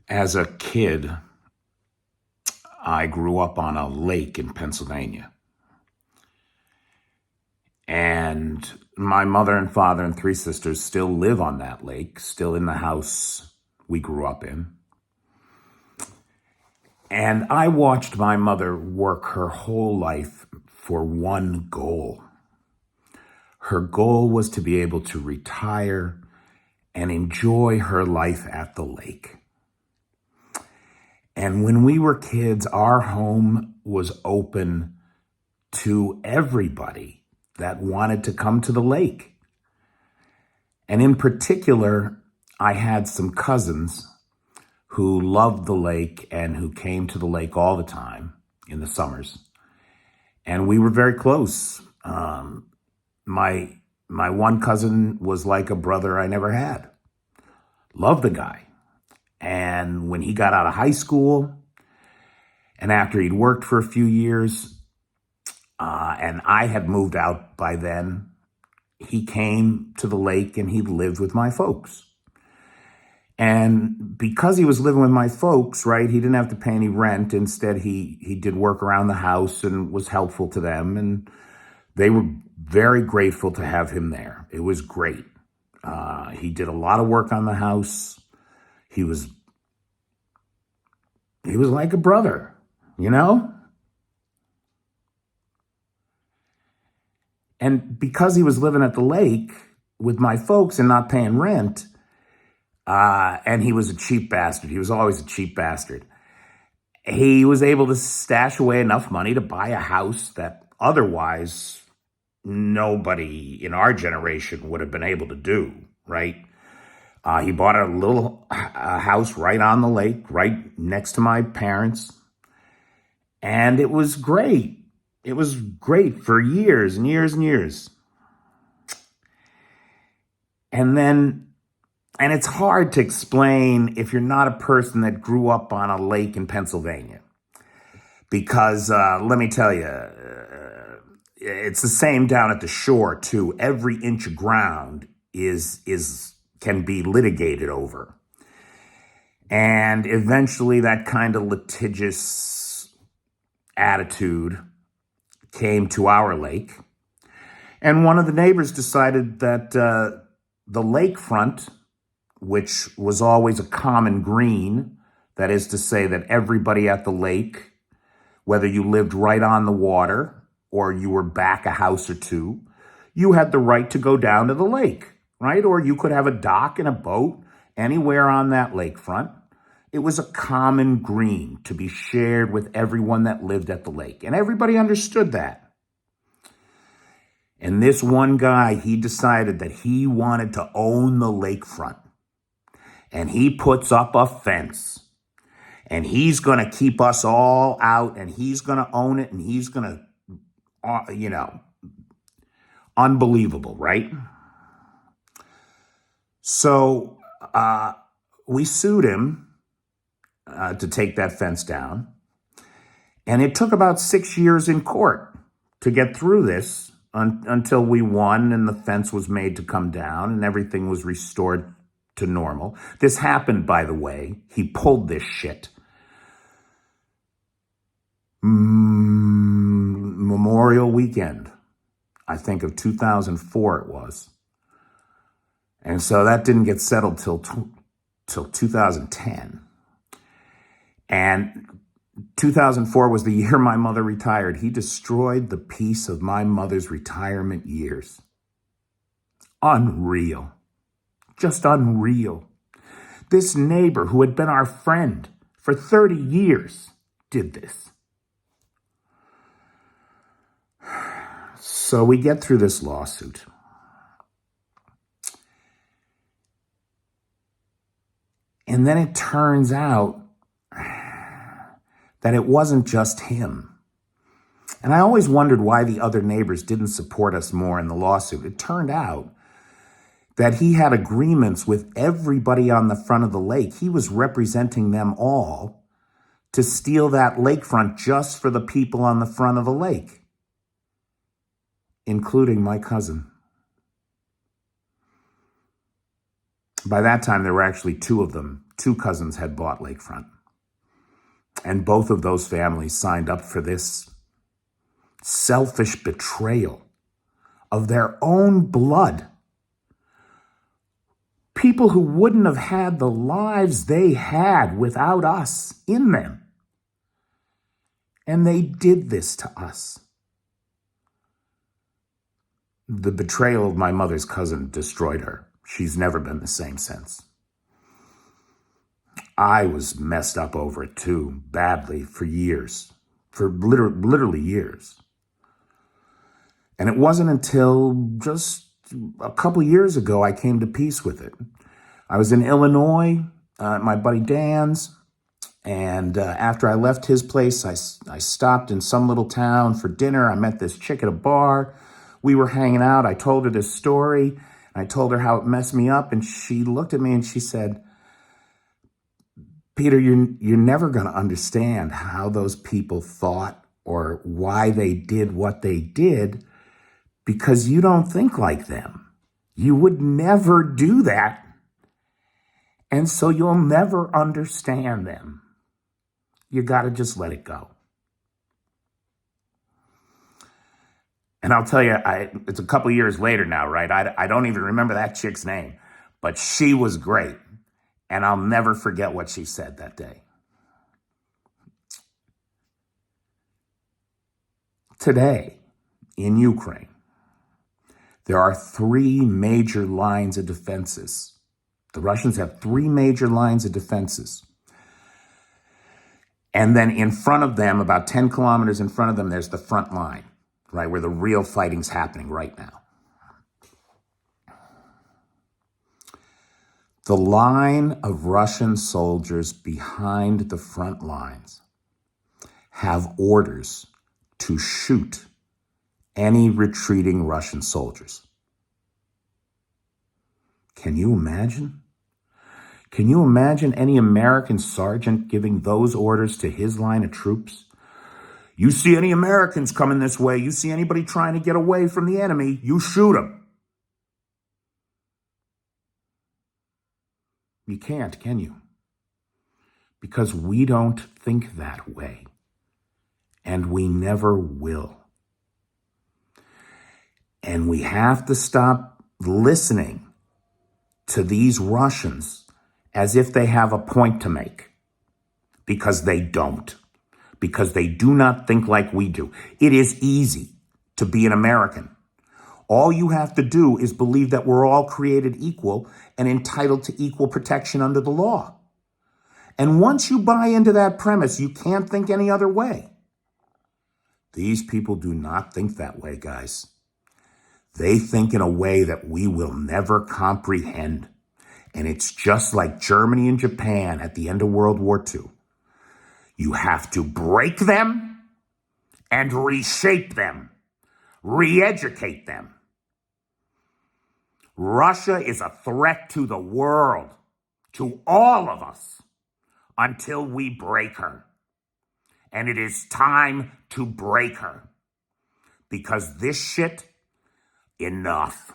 As a kid, I grew up on a lake in Pennsylvania. And my mother and father and three sisters still live on that lake, still in the house we grew up in. And I watched my mother work her whole life for one goal. Her goal was to be able to retire and enjoy her life at the lake. And when we were kids, our home was open to everybody that wanted to come to the lake. And in particular, I had some cousins who loved the lake and who came to the lake all the time in the summers. And we were very close. My one cousin was like a brother I never had. Loved the guy. And when he got out of high school, and after he'd worked for a few years, and I had moved out by then, he came to the lake and he lived with my folks. And because he was living with my folks, right, he didn't have to pay any rent. Instead, he did work around the house and was helpful to them. And they were very grateful to have him there. It was great. He did a lot of work on the house. He was like a brother, you know? And because he was living at the lake with my folks and not paying rent, and he was a cheap bastard. He was always a cheap bastard. He was able to stash away enough money to buy a house that otherwise nobody in our generation would have been able to do, right? He bought a little house right on the lake, right next to my parents. And it was great. It was great for years and years and years. And it's hard to explain if you're not a person that grew up on a lake in Pennsylvania. Because let me tell you, it's the same down at the shore too. Every inch of ground can be litigated over. And eventually that kind of litigious attitude came to our lake. And one of the neighbors decided that the lakefront, which was always a common green, that is to say that everybody at the lake, whether you lived right on the water or you were back a house or two, you had the right to go down to the lake, right? Or you could have a dock and a boat anywhere on that lakefront. It was a common green to be shared with everyone that lived at the lake. And everybody understood that. And this one guy, he decided that he wanted to own the lakefront. And he puts up a fence. And he's going to keep us all out. And he's going to own it. And he's going to, unbelievable, right? So we sued him to take that fence down. And it took about 6 years in court to get through this until we won and the fence was made to come down and everything was restored to normal. This happened, by the way. He pulled this shit. Memorial weekend, I think of 2004 it was. And so that didn't get settled till 2010. And 2004 was the year my mother retired. He destroyed the peace of my mother's retirement years. Unreal. Just unreal. This neighbor who had been our friend for 30 years did this. So we get through this lawsuit. And then it turns out that it wasn't just him. And I always wondered why the other neighbors didn't support us more in the lawsuit. It turned out that he had agreements with everybody on the front of the lake. He was representing them all to steal that lakefront just for the people on the front of the lake, including my cousin. By that time, there were actually two of them 2 cousins had bought Lakefront. And both of those families signed up for this selfish betrayal of their own blood. People who wouldn't have had the lives they had without us in them. And they did this to us. The betrayal of my mother's cousin destroyed her. She's never been the same since. I was messed up over it too, badly, for years. For literally years. And it wasn't until just a couple years ago I came to peace with it. I was in Illinois, at my buddy Dan's, and after I left his place, I stopped in some little town for dinner. I met this chick at a bar. We were hanging out. I told her this story. I told her how it messed me up, and she looked at me and she said, Peter, you're never going to understand how those people thought or why they did what they did, because you don't think like them. You would never do that. And so you'll never understand them. You got to just let it go. And I'll tell you, it's a couple years later now, right? I don't even remember that chick's name, but she was great. And I'll never forget what she said that day. Today, in Ukraine, there are 3 major lines of defenses. The Russians have 3 major lines of defenses. And then in front of them, about 10 kilometers in front of them, there's the front line, right, where the real fighting's happening right now. The line of Russian soldiers behind the front lines have orders to shoot any retreating Russian soldiers. Can you imagine? Can you imagine any American sergeant giving those orders to his line of troops? You see any Americans coming this way, you see anybody trying to get away from the enemy, you shoot them. You can't, can you? Because we don't think that way. And we never will. And we have to stop listening to these Russians as if they have a point to make. Because they don't. Because they do not think like we do. It is easy to be an American. All you have to do is believe that we're all created equal and entitled to equal protection under the law. And once you buy into that premise, you can't think any other way. These people do not think that way, guys. They think in a way that we will never comprehend. And it's just like Germany and Japan at the end of World War II. You have to break them and reshape them, re-educate them. Russia is a threat to the world, to all of us, until we break her. And it is time to break her. Because this shit, enough.